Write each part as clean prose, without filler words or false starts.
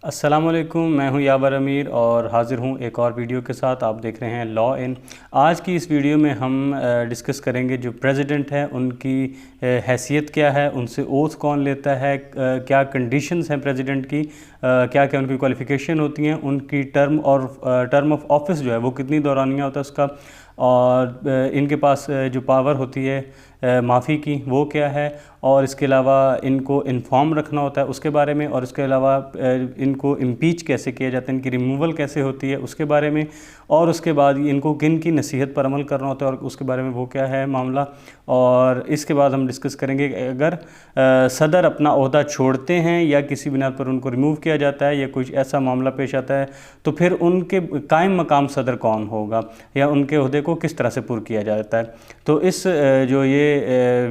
अस्सलामुअलैकुम, मैं हूं यावर अमीर और हाज़िर हूं एक और वीडियो के साथ। आप देख रहे हैं लॉ इन। आज की इस वीडियो में हम डिस्कस करेंगे जो प्रेसिडेंट हैं उनकी हैसियत क्या है, उनसे ओथ कौन लेता है, क्या कंडीशंस हैं प्रेसिडेंट की, क्या क्या उनकी क्वालिफ़िकेशन होती हैं, उनकी टर्म ऑफ ऑफिस जो है वो कितनी दौरानिया होता है उसका, और इनके पास जो पावर होती है माफ़ी की वो क्या है, और इसके अलावा इनको इन्फॉर्म रखना होता है उसके बारे में, और इसके अलावा इनको इम्पीच कैसे किया जाता है, इनकी रिमूवल कैसे होती है उसके बारे में, और उसके बाद इनको किन की नसीहत पर अमल करना होता है और उसके बारे में वो क्या है मामला। और इसके बाद हम डिस्कस करेंगे कि अगर सदर अपना ओहदा छोड़ते हैं या किसी बिना पर उनको रिमूव किया जाता है या कुछ ऐसा मामला पेश आता है तो फिर उनके कायम मकाम सदर कौन होगा या उनके ओहदे को किस तरह से पुर किया जाता है। तो इस जो ये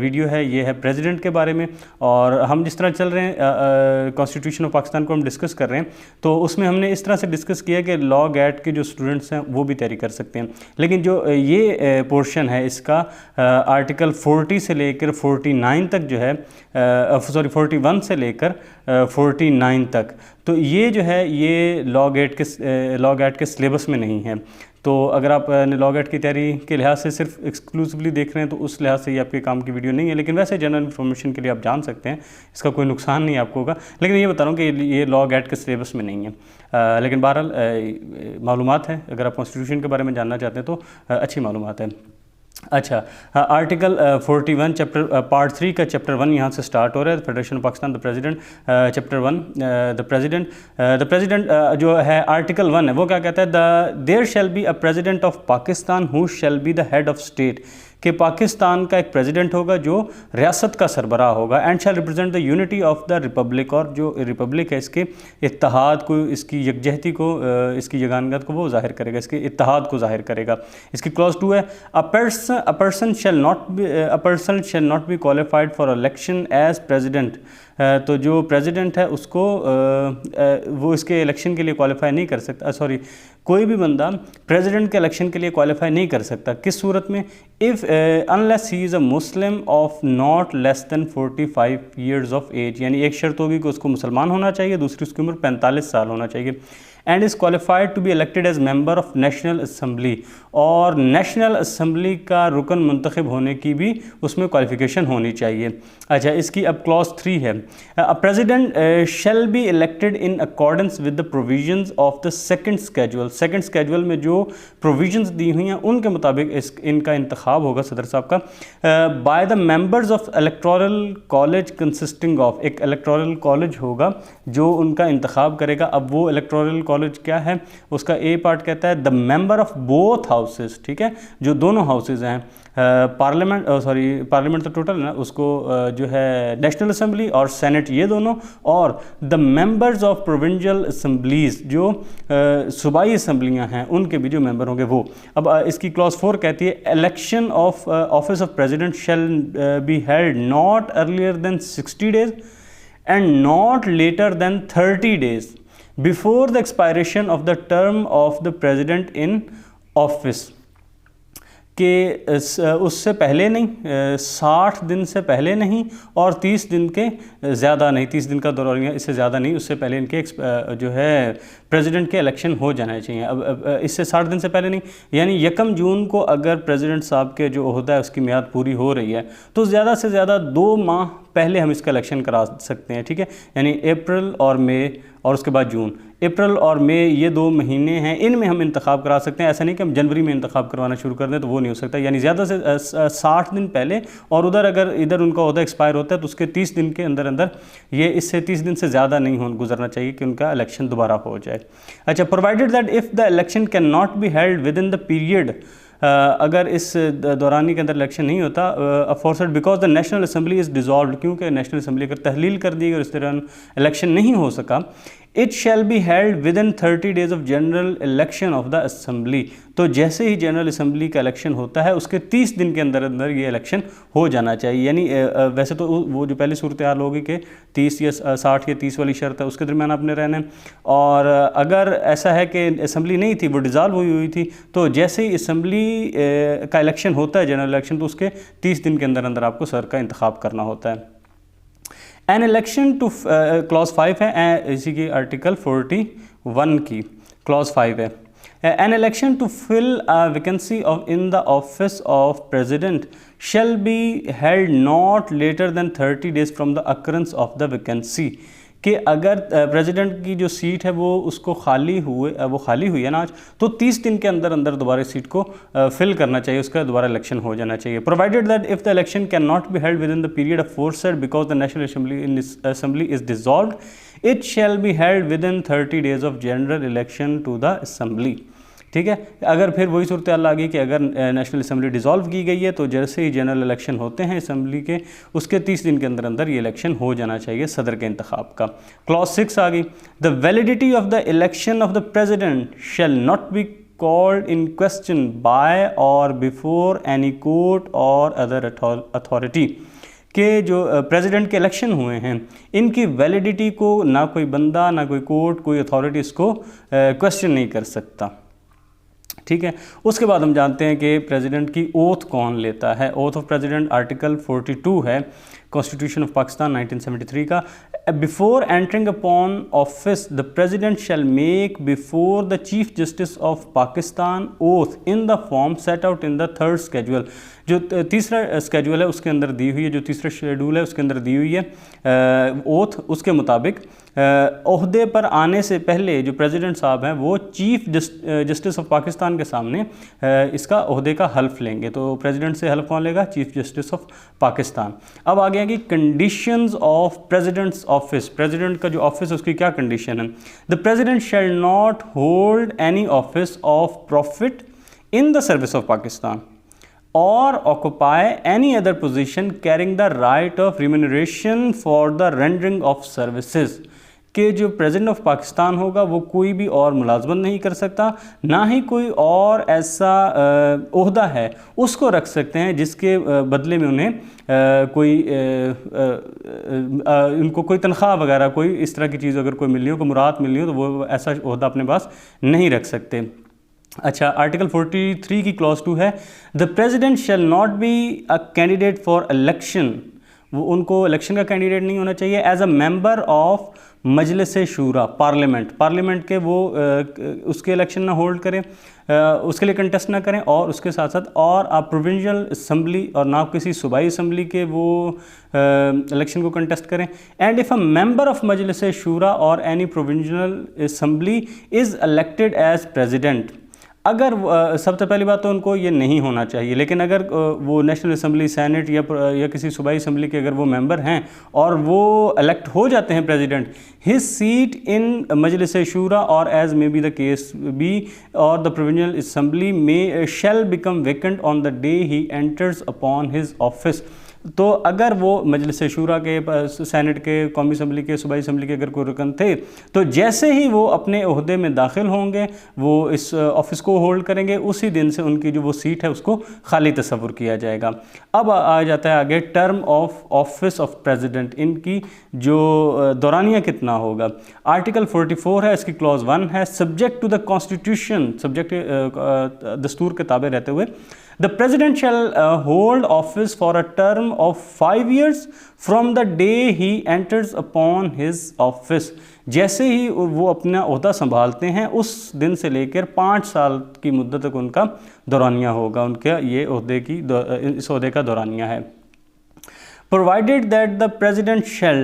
वीडियो है ये है प्रेसिडेंट के बारे में, और हम जिस तरह चल रहे हैं कॉन्स्टिट्यूशन ऑफ पाकिस्तान को हम डिस्कस कर रहे हैं तो उसमें हमने इस तरह से डिस्कस किया कि लॉ गैट के जो स्टूडेंट्स हैं वो भी तैयारी कर सकते हैं, लेकिन जो ये पोर्शन है इसका आर्टिकल 40 से लेकर 49 तक जो है, सॉरी 41 से लेकर 49 तक, तो ये जो है ये लॉ गैट के सिलेबस में नहीं है। तो अगर आप लॉ गैट की तैयारी के लिहाज से सिर्फ एक्सक्लूसिवली देख रहे हैं तो उस लिहाज से ये आपके काम की वीडियो नहीं है, लेकिन वैसे जनरल इन्फॉर्मेशन के लिए आप जान सकते हैं, इसका कोई नुकसान नहीं आपको होगा। लेकिन ये बता रहा हूँ कि ये लॉ गैट के सिलेबस में नहीं है, लेकिन बहरहाल मालूमात है, अगर आप कॉन्स्टिट्यूशन के बारे में जानना चाहते हैं तो अच्छी मालूमात है। अच्छा, आर्टिकल 41 चैप्टर पार्ट 3 का चैप्टर 1 यहाँ से स्टार्ट हो रहा है। Federation of Pakistan the president, chapter 1 the president जो है आर्टिकल 1 है वो क्या कहता है, there shall be a president of Pakistan who shall be the head of state, कि पाकिस्तान का एक प्रेसिडेंट होगा जो रियासत का सरबराह होगा, and shall represent the unity of the Republic, और जो रिपब्लिक है इसके इत्तेहाद को, इसकी यकजहती को, इसकी यगानगत को वो जाहिर करेगा, इसके इत्तेहाद को जाहिर करेगा। इसकी क्लॉज 2 है a person shall not be qualified for election as president, तो जो प्रेसिडेंट है उसको वो इसके इलेक्शन के लिए क्वालिफाई नहीं कर सकता, सॉरी कोई भी बंदा प्रेसिडेंट के इलेक्शन के लिए क्वालिफाई नहीं कर सकता। किस सूरत में? If unless he is a Muslim of not less than 45 years of age, यानी एक शर्त होगी कि उसको मुसलमान होना चाहिए, दूसरी उसकी उम्र 45 साल होना चाहिए, and is qualified to be elected as member of national assembly, और नेशनल असम्बली का रुकन मुंतखब होने की भी उसमें क्वालिफिकेशन होनी चाहिए। अच्छा, इसकी अब क्लॉज 3 है, a president shall be elected in accordance with the provisions of the second schedule, second schedule में जो प्रोविजंस दी हुई हैं उनके मुताबिक इनका इंतखाब होगा सदर साहब का, by the members of electoral college consisting of, एक इलेक्टोरल कॉलेज होगा जो उनका इंतखाब करेगा। अब वो इलेक्टोरल कॉलेज क्या है, उसका ए पार्ट कहता है the member of both houses, ठीक है, जो दोनों हाउसेज हैं, पार्लियामेंट तो टोटल है ना, उसको जो है नेशनल असम्बली और सेनेट ये दोनों, और the members of provincial assemblies जो सूबाई असम्बलियाँ हैं उनके भी जो मेंबर होंगे वो। अब इसकी क्लॉज 4 कहती है election of office of president shall be held not earlier than 60 days and not later than 30 days before the expiration of the term of the president in office, कि उससे पहले नहीं, 60 दिन से पहले नहीं और 30 दिन के ज़्यादा नहीं, 30 दिन का दौरानिया इससे ज़्यादा नहीं, उससे पहले इनके जो है प्रेसिडेंट के इलेक्शन हो जाना चाहिए। अब इससे 60 दिन से पहले नहीं, यानी 1 जून को अगर प्रेसिडेंट साहब के जो ओहदा है उसकी मियाद पूरी हो रही है तो ज़्यादा से ज़्यादा 2 माह पहले हम इसका इलेक्शन करा सकते हैं, ठीक है, यानी अप्रैल और मई और उसके बाद जून, अप्रैल और मई ये 2 महीने हैं, इनमें हम इंतखाब करा सकते हैं। ऐसा नहीं कि हम जनवरी में इंतखाब करवाना शुरू कर दें, तो वो नहीं हो सकता, यानी ज़्यादा से 60 दिन पहले, और उधर अगर इधर उनका ओहदा एक्सपायर होता है तो उसके 30 दिन के अंदर अंदर, ये इससे 30 दिन से ज़्यादा नहीं गुजरना चाहिए कि उनका इलेक्शन दोबारा हो जाए। अच्छा, provided that if the election can not be held within the period, अगर इस दौरानी के अंदर इलेक्शन नहीं होता, aforesaid because the national assembly is dissolve, क्योंकि नेशनल असम्बली अगर तहलील कर दी और इस दौरान इलेक्शन नहीं हो सका, it shall be held within 30 days of general election of the assembly, तो जैसे ही जनरल असम्बली का इलेक्शन होता है उसके 30 दिन के अंदर अंदर ये इलेक्शन हो जाना चाहिए। यानी वैसे तो वो जो पहली सूरत हाल होगी कि 30 या 60 या 30 वाली शर्त है उसके दरमियान आपने रहना है, और अगर ऐसा है कि असम्बली नहीं थी, वो डिज़ॉल्व हुई थी, तो जैसे ही असम्बली का इलेक्शन होता है जनरल इलेक्शन, तो उसके 30 दिन के अंदर अंदर आपको सर का इंतखाब करना होता है। एन इलेक्शन टू क्लॉज 5 है इसी की आर्टिकल 41 की क्लॉज 5 है। An election to fill a vacancy of in the office of president shall be held not later than 30 days from the occurrence of the vacancy। कि अगर president की जो seat है वो खाली हुई है ना आज, तो 30 दिन के अंदर अंदर दोबारा सीट को फिल करना चाहिए, उसका दोबारा इलेक्शन हो जाना चाहिए। Provided that if the election can not be held within the period aforesaid because the national assembly is dissolved, it shall be held within 30 days of general election to the assembly. ठीक है, अगर फिर वही सूरत हाल आ गई कि अगर national assembly dissolve की गई है तो जैसे ही जनरल इलेक्शन होते हैं असेंबली के, उसके 30 दिन के अंदर अंदर ये इलेक्शन हो जाना चाहिए सदर के इंतखाब का। क्लॉज 6 आ गई, the validity of the election of the president shell not be called in question by और बिफोर एनी कोर्ट और अदर अथॉरिटी। के जो प्रेसिडेंट के इलेक्शन हुए हैं इनकी वैलिडिटी को ना कोई बंदा, ना कोई कोर्ट, कोई अथॉरिटी इसको क्वेश्चन नहीं कर सकता। ठीक है, उसके बाद हम जानते हैं कि प्रेसिडेंट की ओथ कौन लेता है। ओथ ऑफ प्रेसिडेंट आर्टिकल 42 है कॉन्स्टिट्यूशन ऑफ पाकिस्तान 1973 का। Before entering upon office the president shell make before the chief justice of Pakistan oath in the form set out in the third schedule. जो तीसरा schedule है उसके अंदर दी हुई है, जो तीसरा शेड्यूल है उसके अंदर दी हुई है ओथ, उसके मुताबिक ओहदे पर आने से पहले जो प्रेसिडेंट साहब हैं वो चीफ जस्टिस ऑफ पाकिस्तान के सामने इसका ओहदे का हल्फ लेंगे। तो प्रेसिडेंट से हल्फ कौन लेगा? Chief justice of Pakistan. अब आ गया कि conditions of president's office. President का जो ऑफिस है उसकी क्या कंडीशन है? The president shall not hold any office of profit in the service of Pakistan or occupy any other position carrying the right of remuneration for the rendering of services। कि जो president of Pakistan होगा वो कोई भी और मुलाजमत नहीं कर सकता, ना ही कोई और ऐसा ओहदा है उसको रख सकते हैं जिसके बदले में उन्हें उनको कोई तनख्वाह वगैरह, कोई इस तरह की चीज़ अगर कोई मिलनी हो, कोई मुराद मिलनी हो, तो वो ऐसा ओहदा अपने पास नहीं रख सकते। अच्छा, आर्टिकल 43 की क्लॉज 2 है, the president shall not be a candidate for election. वो उनको इलेक्शन का कैंडिडेट नहीं होना चाहिए as a member of Majlis Shura, parliament के वो उसके इलेक्शन ना होल्ड करें, उसके लिए कंटेस्ट ना करें, और उसके साथ साथ और आप प्रोविंशियल असम्बली और ना किसी सूबाई असम्बली के वो इलेक्शन को कंटेस्ट करें। And if a member of Majlis Shura or any provincial assembly is elected as president, अगर सबसे पहली बात तो उनको ये नहीं होना चाहिए, लेकिन अगर वो नेशनल असम्बली, सेनेट या किसी सूबाई असम्बली के अगर वो मेंबर हैं और वो इलेक्ट हो जाते हैं president, his seat in Majlis Shura or as may be the case be or the provincial assembly में shall become vacant on the day he enters upon his office. तो अगर वो मजलिस शूरा के, सेनेट के, कौमी असम्बली के, सूबाई असम्बली के अगर कोई रुकन थे, तो जैसे ही वो अपने ओहदे में दाखिल होंगे, वो इस ऑफिस को होल्ड करेंगे, उसी दिन से उनकी जो वो सीट है उसको खाली तस्वुर किया जाएगा। अब आ जाता है आगे term of office of president, इनकी जो दौरानिया कितना होगा। आर्टिकल 44 है, इसकी क्लॉज 1 है, subject to the constitution, subject दस्तूर के ताबे रहते हुए, the president shall hold office for a term of 5 years from the day he enters upon his office। जैसे ही वो अपना ओहदा संभालते हैं उस दिन से लेकर 5 साल की मुद्दत तक उनका दौरानिया होगा, उनका ये ओहदे की इस ओहदे का दौरानिया है। Provided that the president shall,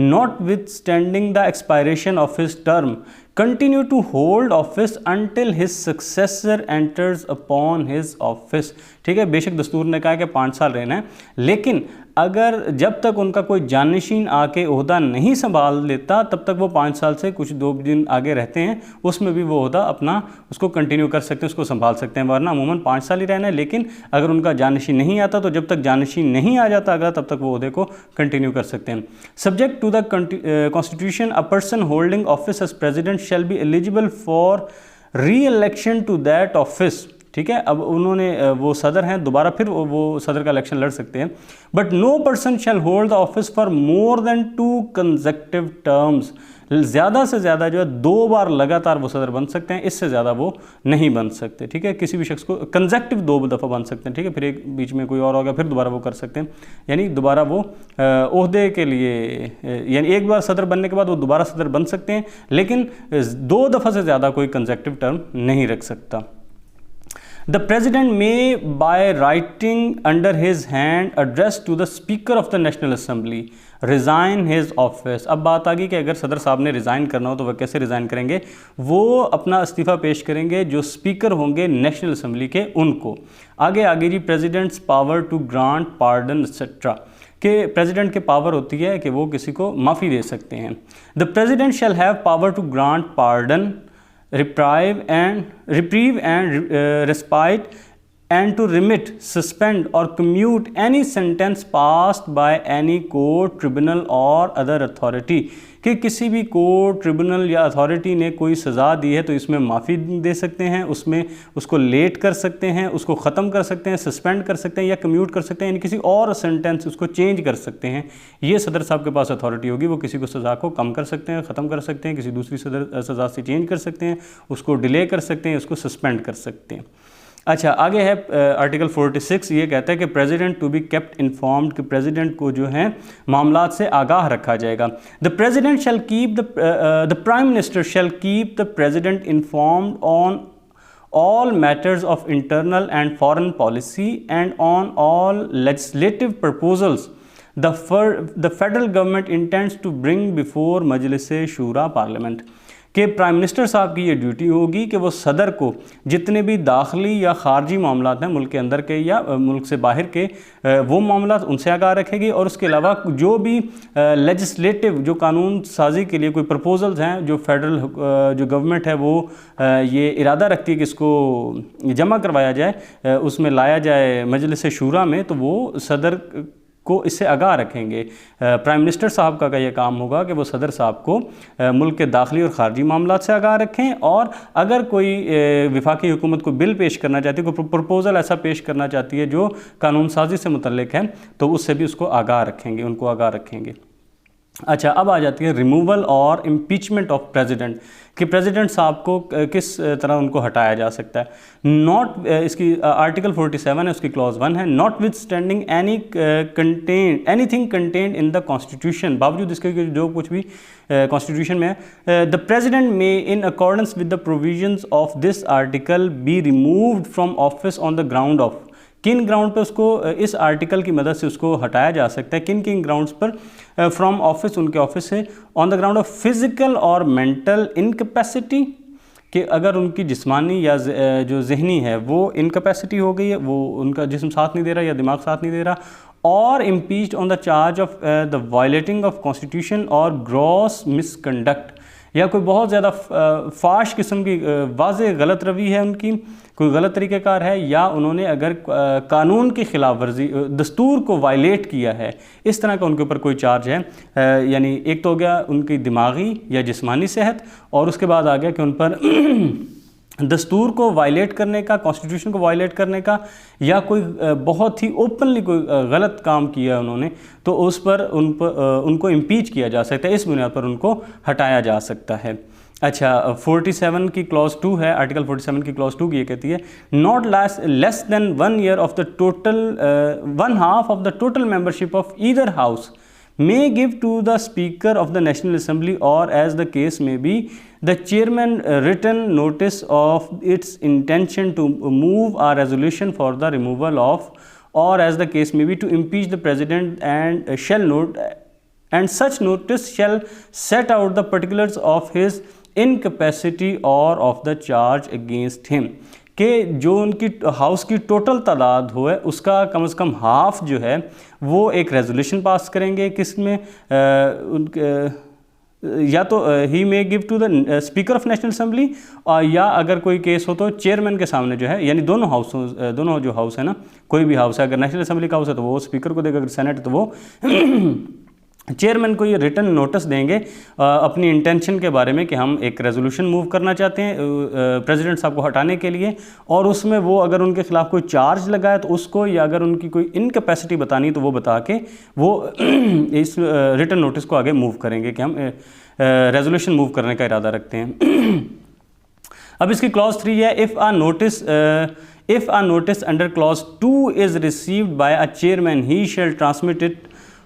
notwithstanding the expiration of his term, continue to hold office until his successor enters upon his office। ठीक है, बेशक दस्तूर ने कहा कि 5 साल रहना है, लेकिन अगर जब तक उनका कोई जानशीन आके ओहदा नहीं संभाल लेता तब तक वो 5 साल से कुछ 2 दिन आगे रहते हैं, उसमें भी वो ओहदा अपना उसको कंटिन्यू कर सकते हैं, उसको संभाल सकते हैं, वरना अमूमन 5 साल ही रहना है। लेकिन अगर उनका जानशीन नहीं आता तो जब तक जानशीन नहीं आ जाता अगला, तब तक वो ओहदे को कंटिन्यू कर सकते हैं। Subject to the constitution, a person holding office as president shall be eligible for re election to that office. ठीक है। अब उन्होंने वो सदर हैं, दोबारा फिर वो सदर का इलेक्शन लड़ सकते हैं। But no person shall hold the office for more than 2 consecutive terms. ज़्यादा से ज़्यादा जो है 2 बार लगातार वो सदर बन सकते हैं, इससे ज़्यादा वो नहीं बन सकते, ठीक है। किसी भी शख्स को कंसेक्टिव 2 दफ़ा बन सकते हैं, ठीक है। फिर एक बीच में कोई और होगा, फिर दोबारा वो कर सकते हैं, यानी दोबारा वो ओहदे के लिए, यानी एक बार सदर बनने के बाद वो दोबारा सदर बन सकते हैं, लेकिन 2 दफ़ा से ज़्यादा कोई कंसेक्टिव टर्म नहीं रख सकता। The President may, by writing under his hand address to the Speaker of the National Assembly, resign his office। अब बात आ गई कि अगर सदर साहब ने रिज़ाइन करना हो तो वह कैसे रिज़ाइन करेंगे। वो अपना इस्तीफ़ा पेश करेंगे जो स्पीकर होंगे नेशनल असम्बली के, उनको। आगे जी, president's power to grant pardon etcetera, कि प्रेसिडेंट के पावर होती है कि वो किसी को माफ़ी दे सकते हैं। The president shall have power to grant pardon, reprieve and respite, and to remit, suspend or commute any sentence passed by any court, tribunal or other authority। कि किसी भी कोर्ट, ट्रिब्यूनल या अथॉरिटी ने कोई सज़ा दी है तो इसमें माफ़ी दे सकते हैं, उसमें उसको लेट कर सकते हैं, उसको ख़त्म कर सकते हैं, सस्पेंड कर सकते हैं या कम्यूट कर सकते हैं, यानी किसी और सेंटेंस उसको चेंज कर सकते हैं। ये सदर साहब के पास अथॉरिटी होगी, वो किसी को सज़ा को कम कर सकते हैं, ख़त्म कर सकते हैं, किसी दूसरी सज़ा से चेंज कर सकते हैं, उसको डिले कर सकते हैं, उसको सस्पेंड कर सकते हैं। अच्छा, आगे है आर्टिकल 46, ये कहता है कि president to be kept informed, कि प्रेसिडेंट को जो है मामलात से आगाह रखा जाएगा। The president shall keep the prime minister shall keep the president informed on all matters of internal and foreign policy and on all legislative proposals the federal government intends to bring before Majlis-e-Shura Parliament। कि prime minister साहब की ये duty होगी कि वो सदर को जितने भी दाखिली या खारजी मामलात हैं, मुल्क के अंदर के या मुल्क से बाहर के, वो मामलात उनसे आगाह रखेगी, और उसके अलावा जो भी लेजिस्लेटिव, जो कानून साजी के लिए कोई प्रपोजल्स हैं, जो फेडरल जो गवर्नमेंट है वो ये इरादा रखती है कि इसको जमा करवाया जाए, उसमें लाया जाए मजलिस शूरा में, तो वो सदर को इससे आगाह रखेंगे। प्राइम मिनिस्टर साहब का यह काम होगा कि वो सदर साहब को मुल्क के दाखिली और ख़ारजी मामलात से आगाह रखें, और अगर कोई वफाकी हुकूमत को बिल पेश करना चाहती है, कोई प्रपोज़ल ऐसा पेश करना चाहती है जो कानून साजी से मुतल्लिक है, तो उससे भी उसको आगाह रखेंगे, उनको आगाह रखेंगे। अच्छा, अब आ जाती है रिमूवल और इम्पीचमेंट ऑफ प्रेसिडेंट, कि प्रेसिडेंट साहब को किस तरह उनको हटाया जा सकता है। नॉट, इसकी आर्टिकल 47 है, उसकी क्लॉज 1 है, not with standing anything contained in the constitution, बावजूद इसके जो कुछ भी कॉन्स्टिट्यूशन में है, द प्रेसिडेंट में इन accordance with the provisions of this article be removed from office on the ground of, किन ग्राउंड पर उसको इस आर्टिकल की मदद से उसको हटाया जा सकता है, किन किन ग्राउंड्स पर, फ्रॉम ऑफिस, उनके ऑफिस से, on the ground of physical और मेंटल इनकैपेसिटी, कि अगर उनकी जिस्मानी या जो जहनी है वो इनकैपेसिटी हो गई है, वो उनका जिस्म साथ नहीं दे रहा या दिमाग साथ नहीं दे रहा, और impeached on the charge of the violating of constitution और ग्रॉस मिसकंडक्ट, या कोई बहुत ज़्यादा फाश किस्म की वाज़े गलत रवि है उनकी, कोई गलत तरीक़ेकार है, या उन्होंने अगर कानून की खिलाफ वर्जी, दस्तूर को वायलेट किया है, इस तरह का उनके ऊपर कोई चार्ज है। यानी एक तो हो गया उनकी दिमागी या जिस्मानी सेहत, और उसके बाद आ गया कि उन पर दस्तूर को वायलेट करने का, कॉन्स्टिट्यूशन को वायलेट करने का, या कोई बहुत ही ओपनली कोई गलत काम किया उन्होंने, तो उस पर उनको इम्पीच किया जा सकता है, इस बुनियाद पर उनको हटाया जा सकता है। अच्छा, 47 की क्लॉज 2 है, आर्टिकल 47 की क्लॉज 2 की ये कहती है, not less than 1 year of the total 1/2 of the total membership of either house may give to the Speaker of the National Assembly, or as the case may be, the chairman written notice of its intention to move a resolution for the removal of, or as the case may be, to impeach the president, and shall note, and such notice shall set out the particulars of his incapacity or of the charge against him, कि जो उनकी house की total तादाद हो है उसका कम से कम half जो है वो एक रेजोल्यूशन पास करेंगे, किसमें या तो he may give to the speaker of national assembly, या अगर कोई केस हो तो चेयरमैन के सामने जो है, यानी दोनों हाउस, दोनों जो हाउस है ना, कोई भी हाउस है, अगर नेशनल असेंबली का हाउस है तो वो स्पीकर को देगा, अगर सेनेट तो वो चेयरमैन को ये रिटन नोटिस देंगे अपनी इंटेंशन के बारे में कि हम एक रेजोल्यूशन मूव करना चाहते हैं प्रेसिडेंट साहब को हटाने के लिए, और उसमें वो अगर उनके खिलाफ कोई चार्ज लगा है तो उसको, या अगर उनकी कोई इनकैपेसिटी बतानी तो वो बता के वो इस रिटन नोटिस को आगे मूव करेंगे कि हम रेजोल्यूशन मूव करने का इरादा रखते हैं। अब इसकी क्लॉज 3 है, if a notice under clause 2 is received by a chairman he shall transmit it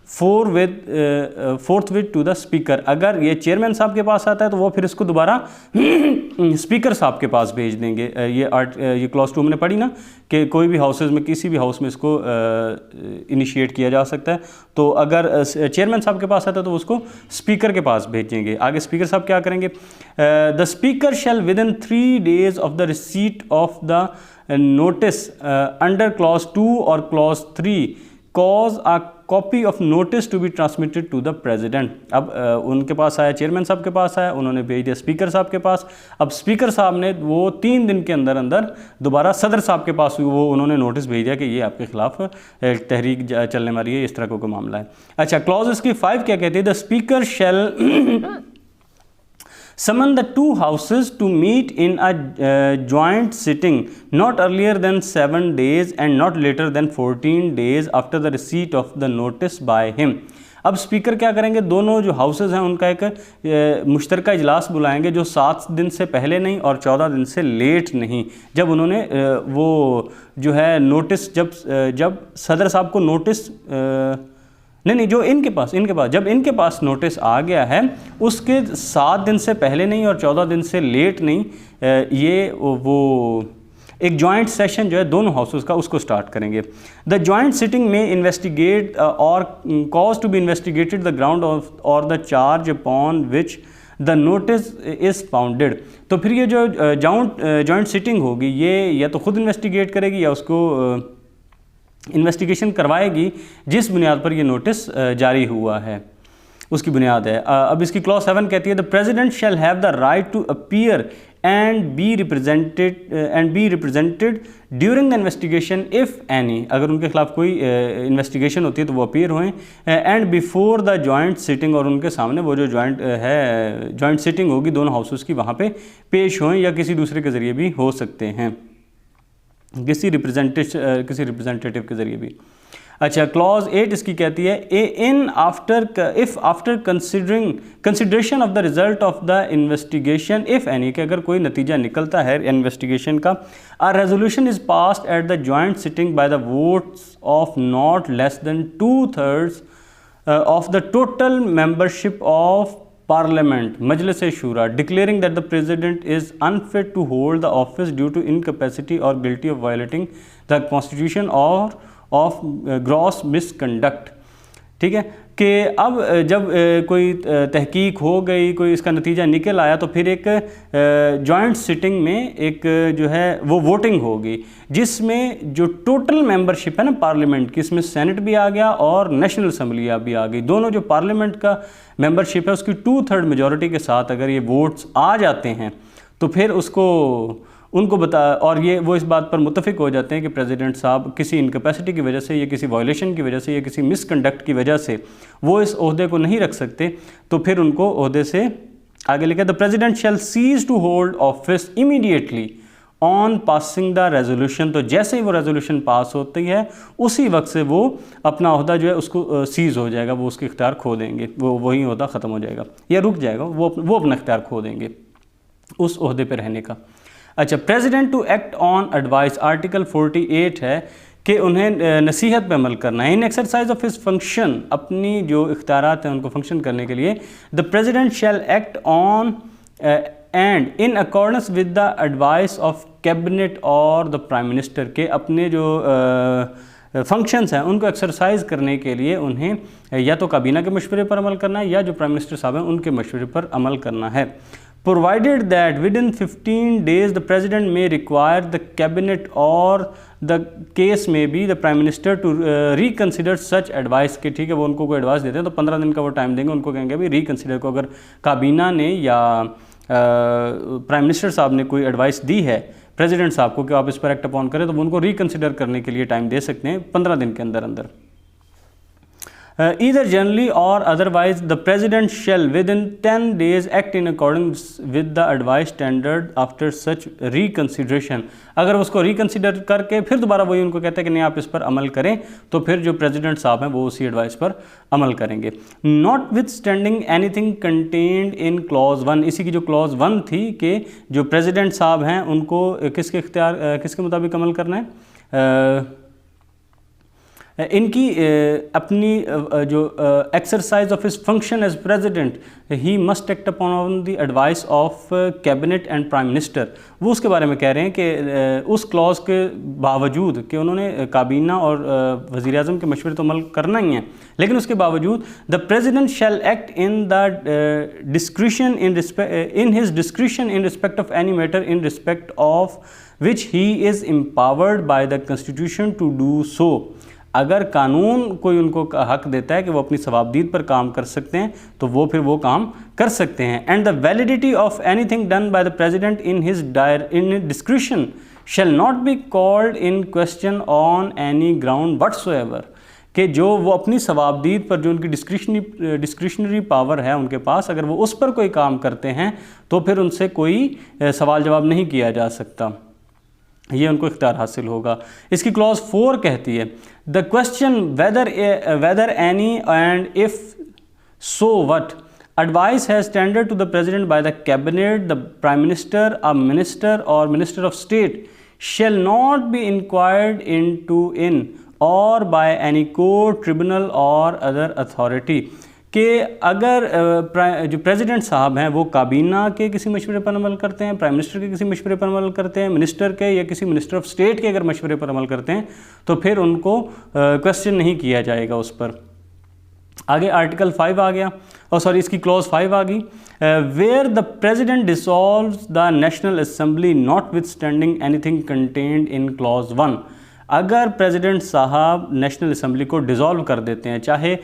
forthwith to the speaker. अगर ये चेयरमैन साहब के पास आता है तो वो फिर इसको दोबारा स्पीकर साहब के पास भेज देंगे। ये क्लॉज 2 हमने पढ़ी ना कि कोई भी हाउसेज में, किसी भी हाउस में इसको इनिशिएट किया जा सकता है। तो अगर चेयरमैन साहब के पास आता है तो उसको स्पीकर के पास भेजेंगे। आगे स्पीकर साहब क्या करेंगे, the speaker shall within 3 days of the receipt of the notice under clause 2 or clause 3 cause a copy of notice to be transmitted to the president. अब उनके पास आया, चेयरमैन साहब के पास आया, उन्होंने भेज दिया स्पीकर साहब के पास। अब स्पीकर साहब ने वो 3 दिन के अंदर अंदर दोबारा सदर साहब के पास वो उन्होंने नोटिस भेज दिया कि ये आपके खिलाफ तहरीक चलने वाली है, इस तरह का कोई मामला है। अच्छा, क्लॉज इसकी 5 क्या कहती है, the speaker shall summon the 2 houses to meet in a joint sitting not earlier than 7 days and not later than 14 days after the receipt of the notice by him। अब स्पीकर क्या करेंगे, दोनों जो houses हैं उनका एक मुश्तरका इजलास बुलाएंगे जो 7 दिन से पहले नहीं और 14 दिन से लेट नहीं। जब उन्होंने वो जो है नोटिस, जब सदर साहब को नोटिस नहीं, जो इनके पास जब इनके पास नोटिस आ गया है उसके 7 दिन से पहले नहीं और 14 दिन से लेट नहीं, ये वो एक जॉइंट सेशन जो है दोनों हाउसेस का उसको स्टार्ट करेंगे। द जॉइंट सिटिंग में investigate or cause to be investigated the ground or the charge upon which the notice is founded. तो फिर ये जो जॉइंट सिटिंग होगी ये या तो खुद इन्वेस्टिगेट करेगी या उसको इन्वेस्टिगेशन करवाएगी जिस बुनियाद पर ये नोटिस जारी हुआ है, उसकी बुनियाद है। अब इसकी क्लॉज 7 कहती है, the president shall have the right to appear and be represented during the investigation if any. अगर उनके खिलाफ कोई इन्वेस्टिगेशन होती है तो वो अपीयर हुए, and before the joint sitting, और उनके सामने वो जो जॉइंट सिटिंग होगी दोनों हाउसेस की वहाँ पे पेश हों, या किसी दूसरे के ज़रिए भी हो सकते हैं, किसी रिप्रेजेंटेटिव के ज़रिए भी। अच्छा, क्लॉज 8 इसकी कहती है, if after consideration of the result of the investigation if any, कि अगर कोई नतीजा निकलता है इन्वेस्टिगेशन का, a resolution is passed at the joint sitting by the votes of not less than 2/3 of the total membership of Parliament, Majlis-e-Shura, declaring that the President is unfit to hold the office due to incapacity or guilty of violating the Constitution or of gross misconduct। ठीक है कि अब जब कोई तहकीक हो गई, कोई इसका नतीजा निकल आया, तो फिर एक जॉइंट सिटिंग में एक जो है वो वोटिंग होगी जिसमें जो टोटल मेंबरशिप है ना पार्लियामेंट की, इसमें सेनेट भी आ गया और नेशनल असम्बली भी आ गई, दोनों जो पार्लियामेंट का मेंबरशिप है उसकी 2/3 मेजॉरिटी के साथ अगर ये वोट्स आ जाते हैं तो फिर उनको बता, और ये वो इस बात पर मुत्तफिक हो जाते हैं कि प्रेसिडेंट साहब किसी इनकैपेसिटी की वजह से या किसी वायलेशन की वजह से या किसी मिसकंडक्ट की वजह से वो इस ओहदे को नहीं रख सकते, तो फिर उनको ओहदे से आगे लिखा, the president shall cease to hold office immediately on passing the resolution. तो जैसे ही वो रेजोल्यूशन पास होती है उसी वक्त से वो अपना ओहदा जो है उसको सीज़ हो जाएगा, वो उसके इख्तियार खो देंगे, वो वही ओहदा ख़त्म हो जाएगा या रुक जाएगा, वो अपना इख्तियार खो देंगे उस ओहदे पर रहने का। अच्छा, president to act on advice, article 48 है कि उन्हें नसीहत पे अमल करना है। In exercise of his function, अपनी जो इख्तियारात हैं उनको फंक्शन करने के लिए, the president shall act on and in accordance with the advice of cabinet or the prime minister, के अपने जो फंक्शंस हैं उनको एक्सरसाइज करने के लिए उन्हें या तो काबीना के मशवरे पर अमल करना है या जो प्राइम मिनिस्टर साहब हैं उनके मशवरे पर अमल करना है। Provided that within 15 days the president may require the cabinet or the case may be the prime minister to reconsider such advice, कि ठीक है वो उनको कोई एडवाइस देते हैं तो 15 दिन का वो टाइम देंगे, उनको कहेंगे अभी रिकन्सिडर को, अगर काबीना ने या प्राइम मिनिस्टर साहब ने कोई एडवाइस दी है प्रेसिडेंट साहब को कि आप इस पर एक्ट अपॉन करें, तो वो उनको रिकन्सिडर करने के लिए टाइम दे सकते हैं 15 दिन के अंदर अंदर। either generally or otherwise the president shall within 10 days act in accordance with the advice tendered after such reconsideration। अगर उसको रिकन्सिडर करके फिर दोबारा वही उनको कहते हैं कि नहीं आप इस पर अमल करें, तो फिर जो प्रेसिडेंट साहब हैं वो उसी एडवाइस पर अमल करेंगे। Not with standing anything contained in clause 1, इसी की जो क्लॉज 1 थी कि जो प्रेसिडेंट साहब हैं उनको किसके मुताबिक अमल करना है, इनकी अपनी जो exercise of his function as president he must act upon the advice of cabinet and prime minister. वो उसके बारे में कह रहे हैं कि उस क्लॉज के बावजूद कि उन्होंने काबीना और वज़ीर आज़म के मशवरे तो अमल करना ही है, लेकिन उसके बावजूद the president shall act in the discretion in his discretion in respect of any matter in respect of which he is empowered by the constitution to do so. अगर कानून कोई उनको हक देता है कि वो अपनी सवाबदीद पर काम कर सकते हैं तो वो फिर वो काम कर सकते हैं। And the validity of anything done by the president in his discretion shell not be called in question on any ground whatsoever, कि जो वो अपनी सवाबदीद पर जो उनकी डिस्क्रिशनरी पावर है उनके पास, अगर वो उस पर कोई काम करते हैं तो फिर उनसे कोई सवाल जवाब नहीं किया जा सकता, ये उनको इख्तियार हासिल होगा। इसकी क्लॉज 4 कहती है the question whether any and if so what advice has tendered to the president by the cabinet, the prime minister, a minister or minister of state shall not be inquired in or by any court, tribunal or other authority, कि अगर जो president साहब हैं वो काबीना के किसी मशवरे पर अमल करते हैं, प्राइम मिनिस्टर के किसी मशवरे पर अमल करते हैं, मिनिस्टर के या किसी मिनिस्टर ऑफ स्टेट के अगर मशवरे पर अमल करते हैं तो फिर उनको क्वेश्चन नहीं किया जाएगा उस पर। आगे आर्टिकल 5 आ गया, और सॉरी इसकी क्लॉज 5 आ गई, where the president dissolves the national assembly notwithstanding anything contained in clause 1। अगर प्रेसिडेंट साहब नेशनल असेंबली को डिज़ोल्व कर देते हैं, चाहे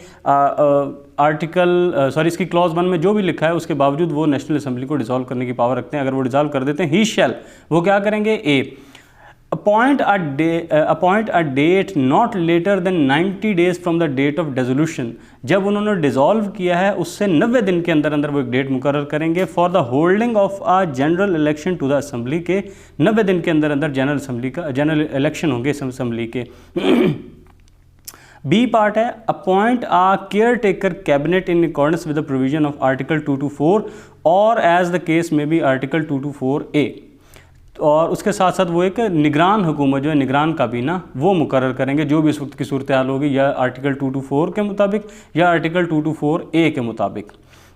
इसकी क्लॉज 1 में जो भी लिखा है उसके बावजूद वो नेशनल असेंबली को डिज़ोल्व करने की पावर रखते हैं, अगर वो डिज़ोल्व कर देते हैं ही शैल, वो क्या करेंगे, a appoint a date not later than 90 days from the date of dissolution. जब उन्होंने डिज़ोल्व किया है उससे 90 दिन के अंदर अंदर वो एक डेट मुकर्रर करेंगे for the holding of a general election to the assembly, के 90 दिन के अंदर अंदर जनरल इलेक्शन होंगे इस असेंबली के। बी पार्ट है appoint a caretaker cabinet in accordance with the provision of article 224 or as the case में भी आर्टिकल 224A, और उसके साथ साथ वो एक निगरान हुकूमत जो है निगरान काबीना वो मुकर्रर करेंगे जो भी इस वक्त की सूरत हाल होगी, या आर्टिकल 224 के मुताबिक या आर्टिकल 224A के मुताबिक।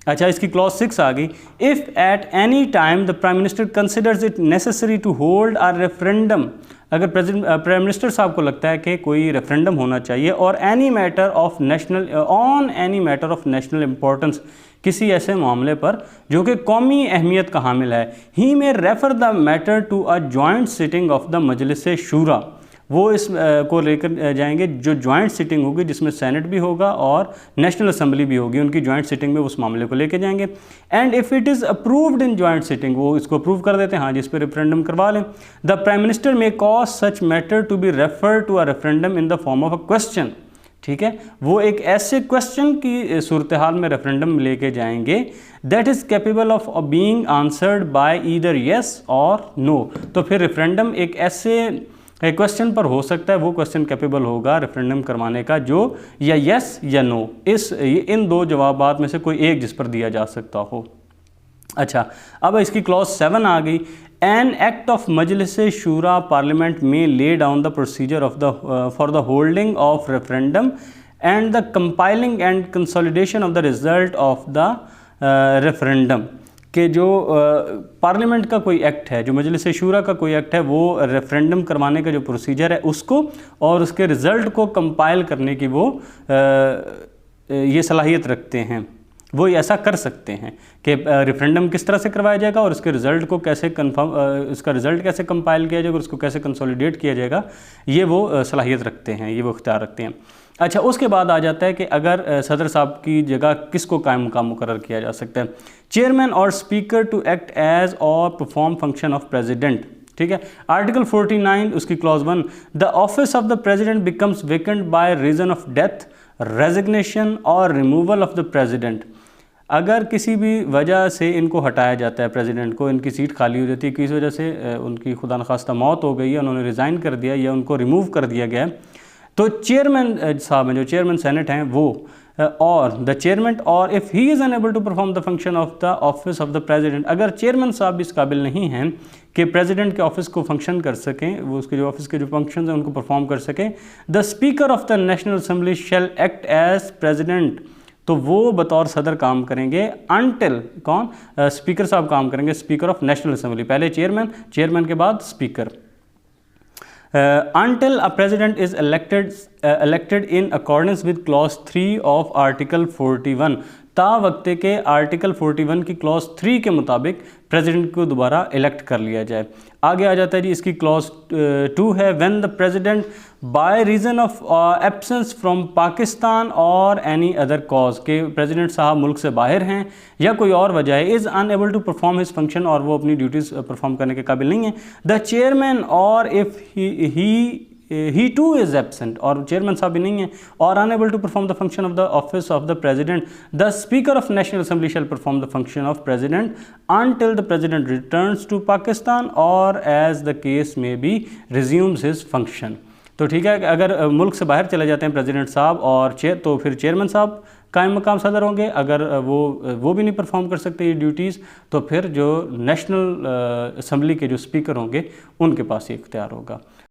अच्छा, इसकी क्लॉज 6 आ गई, if at any time the prime minister considers it necessary to hold a referendum, अगर प्राइम मिनिस्टर साहब को लगता है कि कोई रेफरेंडम होना चाहिए और on any matter of national importance, किसी ऐसे मामले पर जो कि कौमी अहमियत का हामिल है, he may refer the matter to a joint sitting of the Majlis Shura, वो इस को लेकर जाएंगे जो जॉइंट सिटिंग होगी जिसमें सेनेट भी होगा और नेशनल असेंबली भी होगी, उनकी जॉइंट सिटिंग में उस मामले को लेके जाएंगे। And if it is approved in joint sitting, वो इसको अप्रूव कर देते हैं हाँ जिस पर रेफरेंडम करवा लें, the prime minister may cause such matter to be refer to a referendum in the form of a question. ठीक है, वो एक ऐसे क्वेश्चन की सूरत हाल में रेफरेंडम लेके जाएंगे that is capable of being answered bye either yes और नो। तो फिर रेफरेंडम एक ऐसे क्वेश्चन पर हो सकता है, वो क्वेश्चन कैपेबल होगा रेफरेंडम करवाने का जो या येस या नो, इन दो जवाबात में से कोई एक जिस पर दिया जा सकता हो। अच्छा, अब इसकी क्लॉज 7 आ गई, an act of Majlis Shura parliament में lay down the procedure of the for the holding of referendum and the compiling and consolidation of the result of the referendum, कि जो पार्लियामेंट का कोई एक्ट है, जो मजलिस शूरा का कोई एक्ट है, वो रेफरेंडम करवाने का जो प्रोसीजर है उसको और उसके रिज़ल्ट को कंपाइल करने की वो ये सलाहियत रखते हैं, वो ऐसा कर सकते हैं कि रेफरेंडम किस तरह से करवाया जाएगा और उसके रिज़ल्ट को कैसे उसका रिज़ल्ट कैसे कंपाइल किया जाएगा और उसको कैसे कंसोलिडेट किया जाएगा, ये वो सलाहियत रखते हैं, ये वो इख्तियार रखते हैं। अच्छा, उसके बाद आ जाता है कि अगर सदर साहब की जगह किसको कायम मुकाम मुकर्रर किया जा सकता है, chairman or speaker to act as or perform function of president. ठीक है, आर्टिकल 49 उसकी clause 1, the office of the president becomes vacant by reason of death resignation or removal of the president. अगर किसी भी वजह से इनको हटाया जाता है, प्रेसिडेंट को, इनकी सीट खाली हो जाती है, किस वजह से उनकी खुदा न खास्ता मौत हो गई है, उन्होंने रिज़ाइन कर दिया या उनको रिमूव कर दिया गया है, तो चेयरमैन साहब हैं, जो चेयरमैन सेनेट हैं, वो और the chairman or if he is unable to perform the function of the office of the president, अगर चेयरमैन साहब भी इस काबिल नहीं हैं कि प्रेसिडेंट के ऑफिस को फंक्शन कर सकें, वो उसके जो ऑफिस के जो फंक्शन हैं उनको परफॉर्म कर सकें, the speaker of the national assembly shall act as president, तो वो बतौर सदर काम करेंगे अनटिल कौन, स्पीकर साहब काम करेंगे, स्पीकर ऑफ नेशनल असम्बली, पहले चेयरमैन, चेयरमैन के बाद speaker. Until a president is elected in accordance with clause 3 of article 41, ता वक्ते के आर्टिकल 41 की क्लॉज 3 के मुताबिक प्रेसिडेंट को दोबारा इलेक्ट कर लिया जाए। आगे आ जाता है जी, इसकी क्लॉज 2 है, when the president by reason of absence from Pakistan और एनी अदर कॉज, के प्रेसिडेंट साहब मुल्क से बाहर हैं या कोई और वजह है, is unable to perform his function, और वो अपनी ड्यूटीज़ परफॉर्म करने के काबिल नहीं है, the chairman or if he too is absent, और चेयरमैन साहब भी नहीं है, or unable to perform the function of the office of the president, the speaker of national assembly shall perform the function of president until the president returns to Pakistan or as the case may be resumes his function. तो ठीक है, अगर मुल्क से बाहर चले जाते हैं प्रेसिडेंट साहब और तो फिर चेयरमैन साहब कायम मकाम सदर होंगे। अगर वो भी नहीं परफॉर्म कर सकते ये ड्यूटीज़, तो फिर जो नेशनल असम्बली के जो स्पीकर होंगे उनके पास ये इख्तियार होगा।